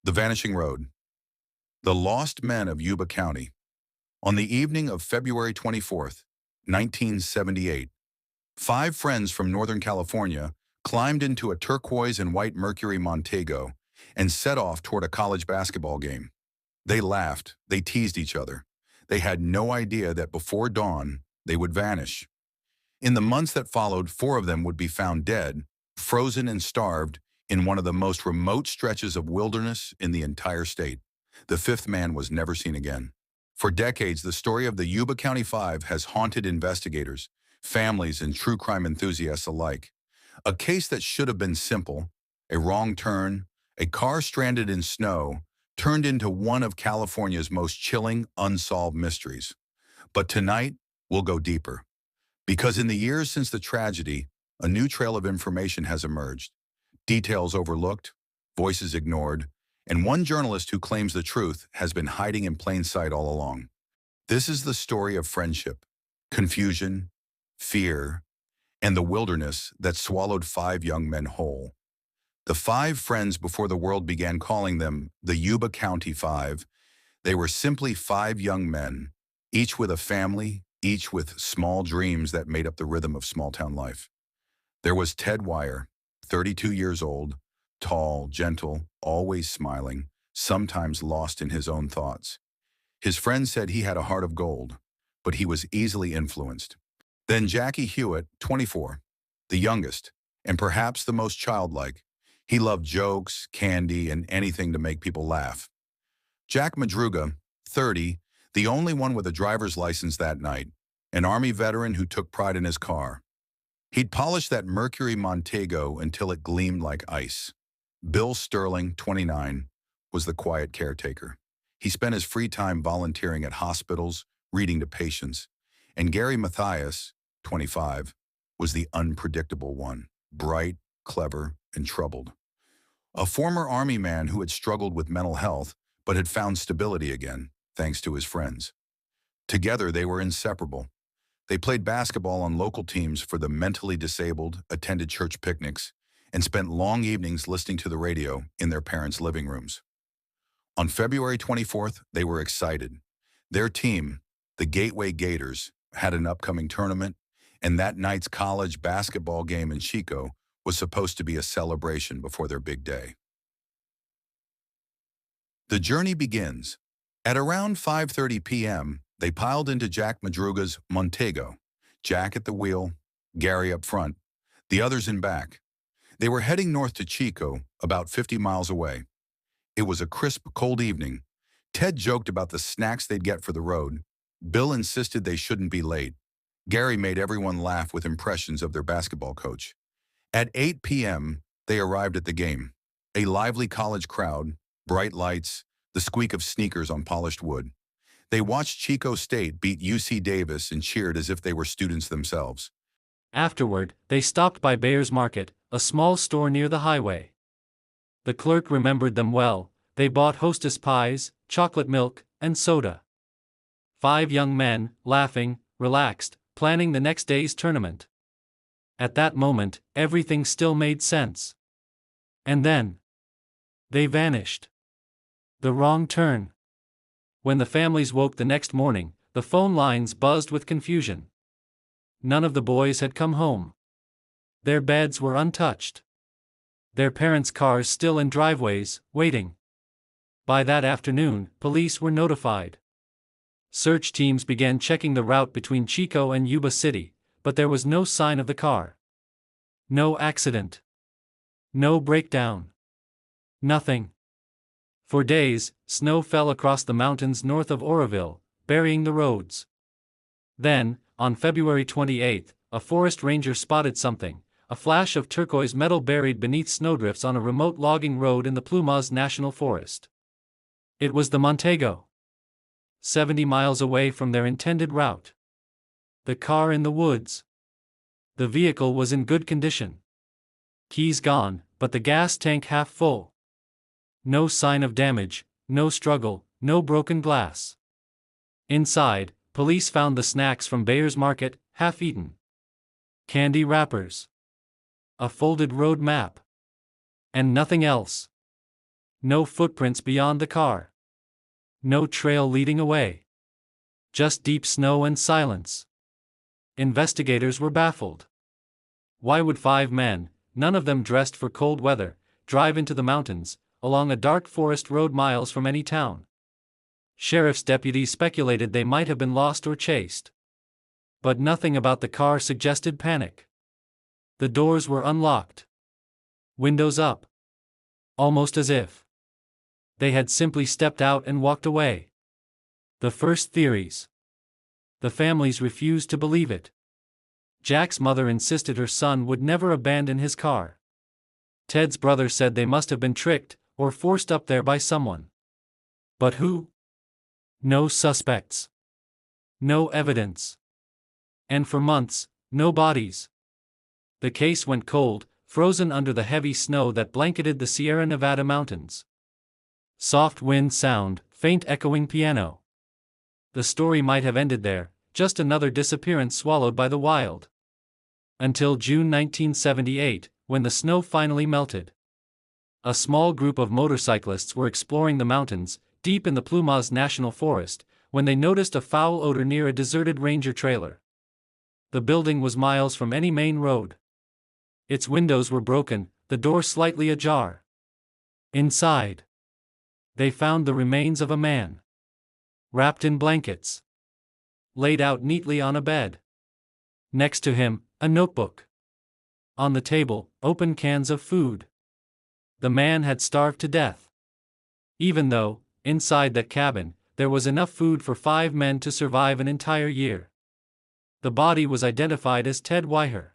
The Vanishing Road. The Lost Men of Yuba County. On the evening of February 24th, 1978, five friends from Northern California climbed into a turquoise and white Mercury Montego and set off toward a college basketball game. They laughed, they teased each other. They had no idea that before dawn, they would vanish. In the months that followed, four of them would be found dead, frozen and starved in one of the most remote stretches of wilderness in the entire state. The fifth man was never seen again. For decades, the story of the Yuba County Five has haunted investigators, families, and true crime enthusiasts alike. A case that should have been simple, a wrong turn, a car stranded in snow, turned into one of California's most chilling, unsolved mysteries. But tonight, we'll go deeper. Because in the years since the tragedy, a new trail of information has emerged. Details overlooked, voices ignored, and one journalist who claims the truth has been hiding in plain sight all along. This is the story of friendship, confusion, fear, and the wilderness that swallowed five young men whole. The five friends before the world began calling them the Yuba County Five. They were simply five young men, each with a family, each with small dreams that made up the rhythm of small-town life. There was Ted Wire, 32 years old, tall, gentle, always smiling, sometimes lost in his own thoughts. His friends said he had a heart of gold, but he was easily influenced. Then Jackie Hewitt, 24, the youngest, and perhaps the most childlike. He loved jokes, candy, and anything to make people laugh. Jack Madruga, 30, the only one with a driver's license that night, an Army veteran who took pride in his car. He'd polished that Mercury Montego until it gleamed like ice. Bill Sterling, 29, was the quiet caretaker. He spent his free time volunteering at hospitals, reading to patients. And Gary Mathias, 25, was the unpredictable one, bright, clever, and troubled. A former Army man who had struggled with mental health but had found stability again, thanks to his friends. Together, they were inseparable. They played basketball on local teams for the mentally disabled, attended church picnics, and spent long evenings listening to the radio in their parents' living rooms. On February 24th, they were excited. Their team, the Gateway Gators, had an upcoming tournament, and that night's college basketball game in Chico was supposed to be a celebration before their big day. The journey begins. At around 5:30 p.m., they piled into Jack Madruga's Montego, Jack at the wheel, Gary up front, the others in back. They were heading north to Chico, about 50 miles away. It was a crisp, cold evening. Ted joked about the snacks they'd get for the road. Bill insisted they shouldn't be late. Gary made everyone laugh with impressions of their basketball coach. At 8 p.m., they arrived at the game. A lively college crowd, bright lights, the squeak of sneakers on polished wood. They watched Chico State beat UC Davis and cheered as if they were students themselves. Afterward, they stopped by Bayer's Market, a small store near the highway. The clerk remembered them well. They bought Hostess pies, chocolate milk, and soda. Five young men, laughing, relaxed, planning the next day's tournament. At that moment, everything still made sense. And then, they vanished. The wrong turn. When the families woke the next morning, the phone lines buzzed with confusion. None of the boys had come home. Their beds were untouched. Their parents' cars still in driveways, waiting. By that afternoon, police were notified. Search teams began checking the route between Chico and Yuba City, but there was no sign of the car. No accident. No breakdown. Nothing. For days, snow fell across the mountains north of Oroville, burying the roads. Then, on February 28, a forest ranger spotted something, a flash of turquoise metal buried beneath snowdrifts on a remote logging road in the Plumas National Forest. It was the Montego. 70 miles away from their intended route. The car in the woods. The vehicle was in good condition. Keys gone, but the gas tank half full. No sign of damage, no struggle, no broken glass. Inside, police found the snacks from Bayer's Market, half eaten. Candy wrappers. A folded road map. And nothing else. No footprints beyond the car. No trail leading away. Just deep snow and silence. Investigators were baffled. Why would 5 men, none of them dressed for cold weather, drive into the mountains, along a dark forest road miles from any town? Sheriff's deputies speculated they might have been lost or chased. But nothing about the car suggested panic. The doors were unlocked. Windows up. Almost as if they had simply stepped out and walked away. The first theories. The families refused to believe it. Jack's mother insisted her son would never abandon his car. Ted's brother said they must have been tricked or forced up there by someone. But who? No suspects. No evidence. And for months, no bodies. The case went cold, frozen under the heavy snow that blanketed the Sierra Nevada mountains. Soft wind sound, faint echoing piano. The story might have ended there, just another disappearance swallowed by the wild. Until June 1978, when the snow finally melted. A small group of motorcyclists were exploring the mountains, deep in the Plumas National Forest, when they noticed a foul odor near a deserted ranger trailer. The building was miles from any main road. Its windows were broken, the door slightly ajar. Inside, they found the remains of a man. Wrapped in blankets. Laid out neatly on a bed. Next to him, a notebook. On the table, open cans of food. The man had starved to death. Even though, inside that cabin, there was enough food for 5 men to survive an entire year. The body was identified as Ted Weiher.